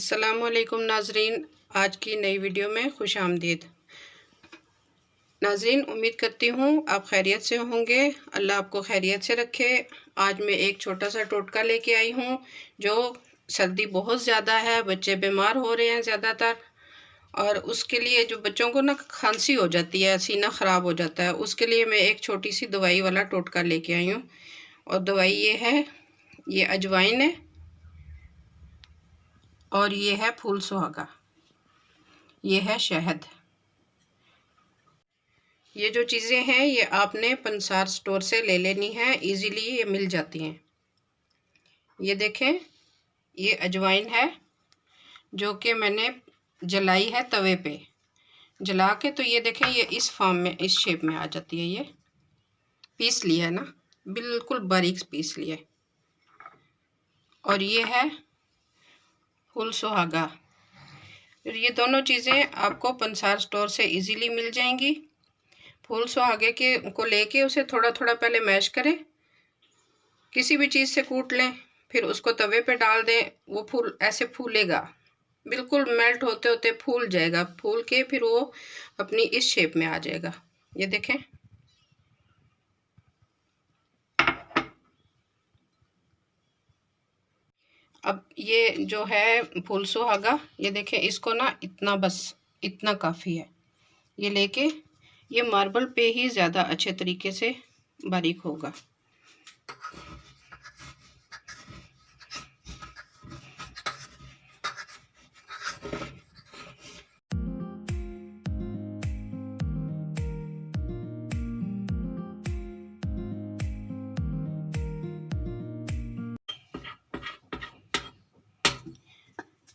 अस्सलामुअलैकुम नाजरीन, आज की नई वीडियो में खुश आमदीद। नाजरीन, उम्मीद करती हूँ आप खैरियत से होंगे। अल्लाह आपको खैरियत से रखे। आज मैं एक छोटा सा टोटका लेके आई हूँ। जो सर्दी बहुत ज़्यादा है, बच्चे बीमार हो रहे हैं ज़्यादातर, और उसके लिए जो बच्चों को ना खांसी हो जाती है, सीना ख़राब हो जाता है, उसके लिए मैं एक छोटी सी दवाई वाला टोटका लेके आई हूँ। और दवाई ये है, ये अजवाइन है और ये है फूल सुहागा, ये है शहद। ये जो चीज़ें हैं ये आपने पंसार स्टोर से ले लेनी है, इजीली ये मिल जाती हैं। ये देखें, ये अजवाइन है जो कि मैंने जलाई है तवे पे जला के। तो ये देखें, ये इस फॉर्म में, इस शेप में आ जाती है। ये पीस लिया है ना, बिल्कुल बारीक पीस लिया। और ये है फूल सुहागा। ये दोनों चीज़ें आपको पंसार स्टोर से इजीली मिल जाएंगी। फूल सुहागे के को लेके उसे थोड़ा थोड़ा पहले मैश करें, किसी भी चीज़ से कूट लें, फिर उसको तवे पे डाल दें। वो फूल ऐसे फूलेगा, बिल्कुल मेल्ट होते होते फूल जाएगा। फूल के फिर वो अपनी इस शेप में आ जाएगा। ये देखें, अब ये जो है फूल सुहागा, ये देखें, इसको ना इतना, बस इतना काफ़ी है। ये लेके ये मार्बल पे ही ज़्यादा अच्छे तरीके से बारीक होगा।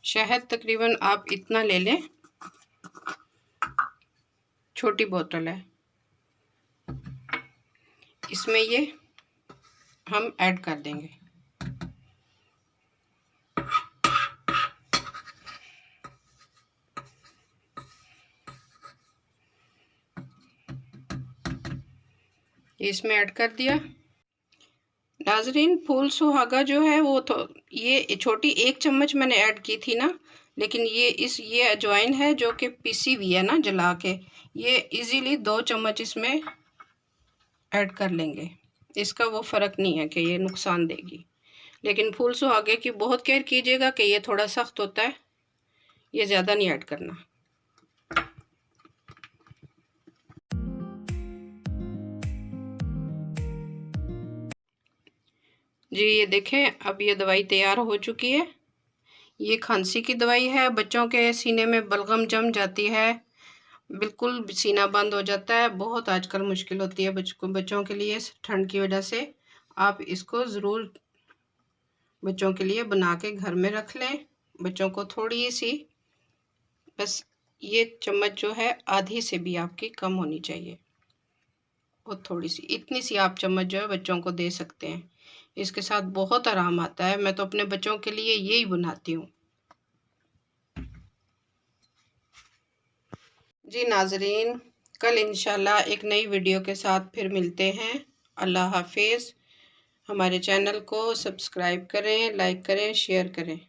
शहद तकरीबन आप इतना ले लें, छोटी बोतल है, इसमें ये हम ऐड कर देंगे। इसमें ऐड कर दिया। नाजरीन, फूल सुहागा जो है वो तो ये छोटी 1 चम्मच मैंने ऐड की थी ना, लेकिन ये अजवाइन है जो कि पीसी हुई है ना जला के, ये इजीली 2 चम्मच इसमें ऐड कर लेंगे। इसका वो फ़र्क नहीं है कि ये नुकसान देगी। लेकिन फूल सुहागे की बहुत केयर कीजिएगा कि ये थोड़ा सख्त होता है, ये ज़्यादा नहीं ऐड करना। जी ये देखें, अब ये दवाई तैयार हो चुकी है। ये खांसी की दवाई है। बच्चों के सीने में बलगम जम जाती है, बिल्कुल सीना बंद हो जाता है, बहुत आजकल मुश्किल होती है बच्चों के लिए ठंड की वजह से। आप इसको ज़रूर बच्चों के लिए बना के घर में रख लें। बच्चों को थोड़ी सी, बस ये चम्मच जो है आधी से भी आपकी कम होनी चाहिए, और थोड़ी सी, इतनी सी आप चम्मच जो है बच्चों को दे सकते हैं। इसके साथ बहुत आराम आता है। मैं तो अपने बच्चों के लिए यही बनाती हूँ। जी नाजरीन, कल इंशाल्लाह एक नई वीडियो के साथ फिर मिलते हैं। अल्लाह हाफिज़। हमारे चैनल को सब्सक्राइब करें, लाइक करें, शेयर करें।